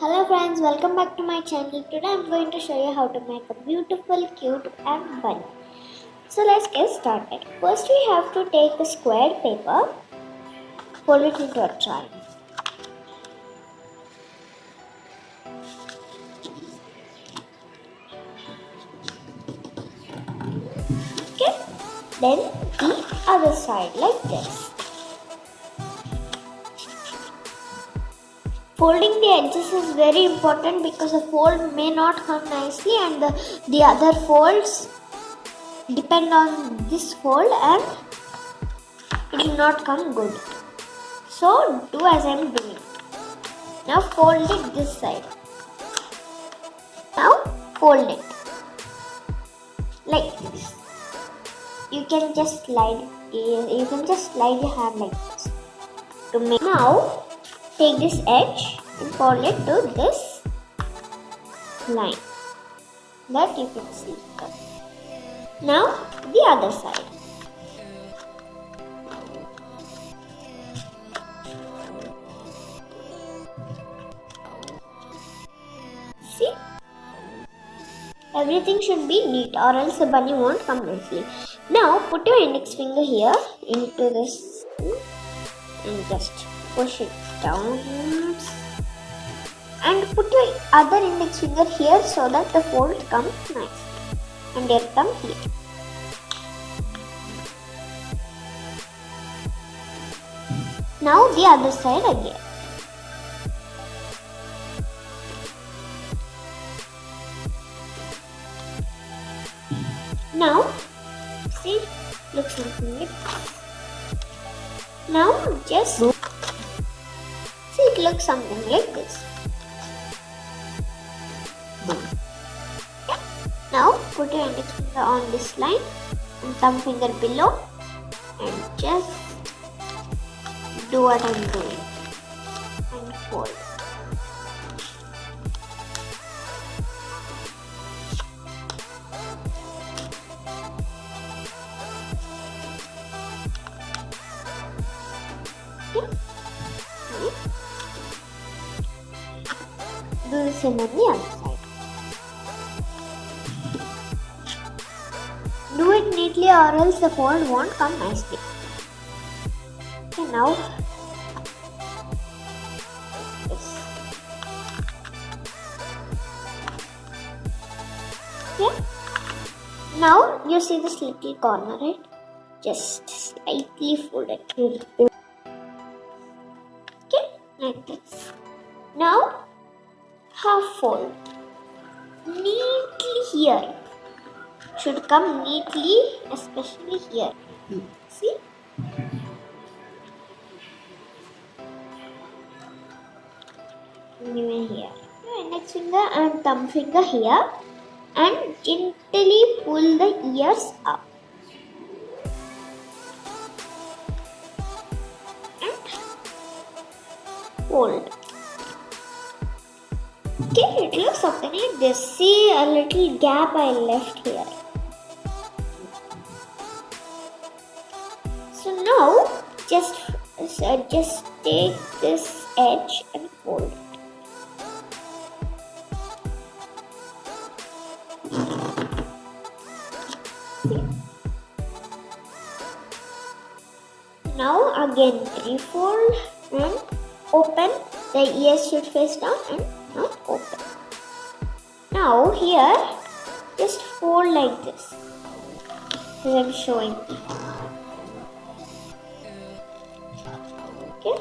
Hello friends, welcome back to my channel. Today I'm going to show you how to make a beautiful, cute and bunny. So let's get started. First we have to take a squared paper, fold it into a triangle. Okay, then the other side like this. Folding the edges is very important because a fold may not come nicely and the other folds depend on this fold and it will not come good. So do as I am doing. Now fold it this side. Now fold it like this. You can just slide your hand like this. Now take this edge and fold it to this line that you can see. Now the other side. See? Everything should be neat or else the bunny won't come nicely. Now put your index finger here into this and just push it downwards. And put your other index finger here so that the fold comes nice. And your thumb here. Now the other side again. Now, see, looks something like this. Now, just see, it looks something like this. Yeah. Now, put your index finger on this line and thumb finger below and just do what I'm doing and fold. Do the same on the other side. Do it neatly or else the fold won't come nicely. Okay, now this. Okay. Now you see this little corner, right? Just slightly fold it. Okay, like this. Now half fold. Neatly here. Should come neatly, especially here. See? Even here. Your index finger and thumb finger here and gently pull the ears up. And fold. Okay, it looks something like this. See a little gap I left here. So now just take this edge and fold it. See? Now again refold and open. The ears should face down and not open. Now here just fold like this as I'm showing. Okay.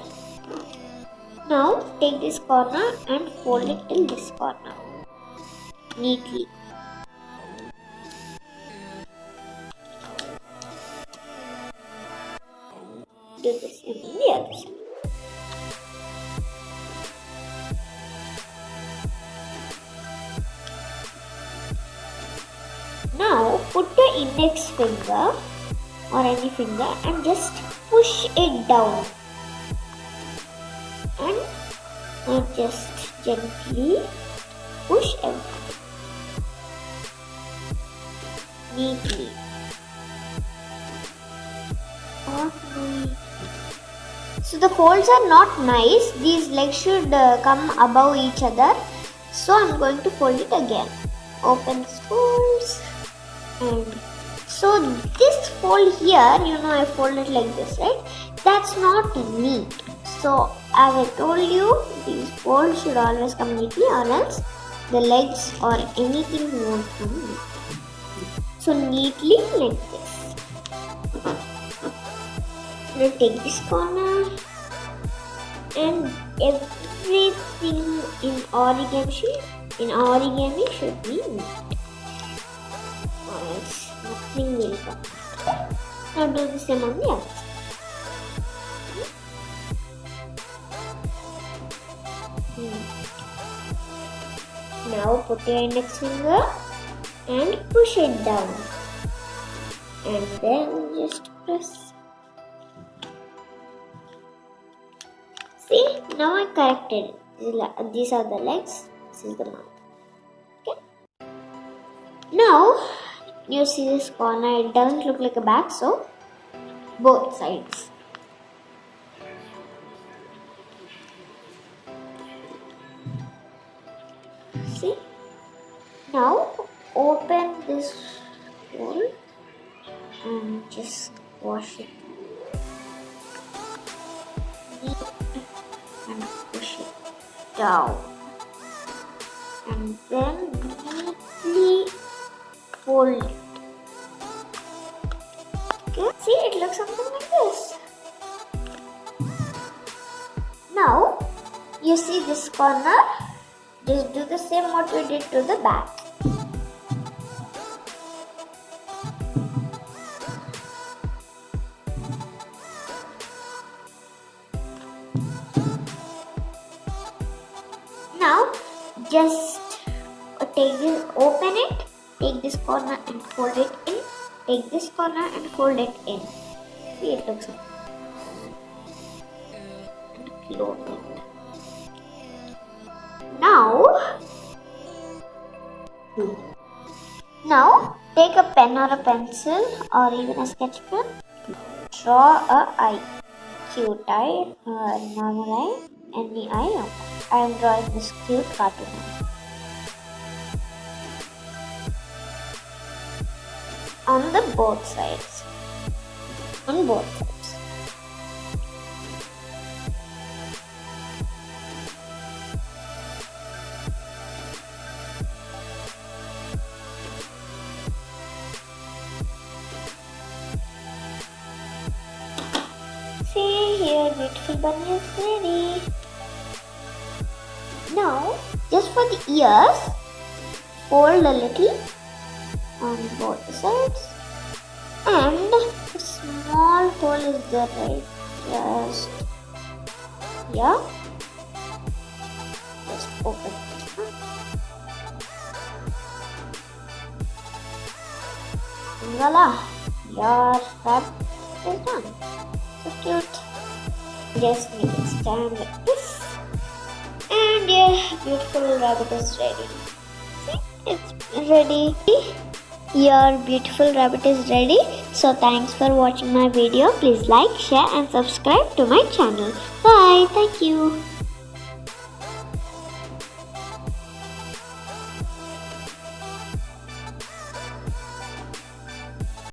Now take this corner and fold it till this corner neatly. Do the same on the other side. Now put the index finger or any finger and just push it down and just gently push everything neatly. So the folds are not nice. These legs should come above each other. So I'm going to fold it again. Open this folds. And so this fold here, I fold it like this, right? That's not neat. So as I told you, these folds should always come neatly, or else the legs or anything won't come neatly. So neatly like this. Now take this corner, and everything in origami should be neat, or else nothing will come. Now do the same on the other side. Now put your index finger and push it down, and then just press. See, now I corrected it. These are the legs, this is the mouth. Okay. Now you see this corner, it doesn't look like a back, so both sides. See? Now open this hole and just wash it and push it down, and then neatly fold it. Okay, see, it looks something like this. Now you see this corner, just do the same what we did to the back. Now just open it, take this corner and fold it in, take this corner and fold it in. See, it looks like and close it. Now take a pen or a pencil or even a sketch pen, draw a eye, cute eye or normal eye, any eye. I am drawing this cute cartoon eye. On the both sides. On both sides. See, here beautiful bunny is ready. Now, just for the ears, fold a little on both the sides, and a small hole is there, right? Just here. Just open it. And voila, your wrap is done. So cute. Just make it stand like this, and your beautiful rabbit is ready. See, it's ready. Your beautiful rabbit is ready. So thanks for watching my video. Please like, share and subscribe to my channel. Bye. Thank you.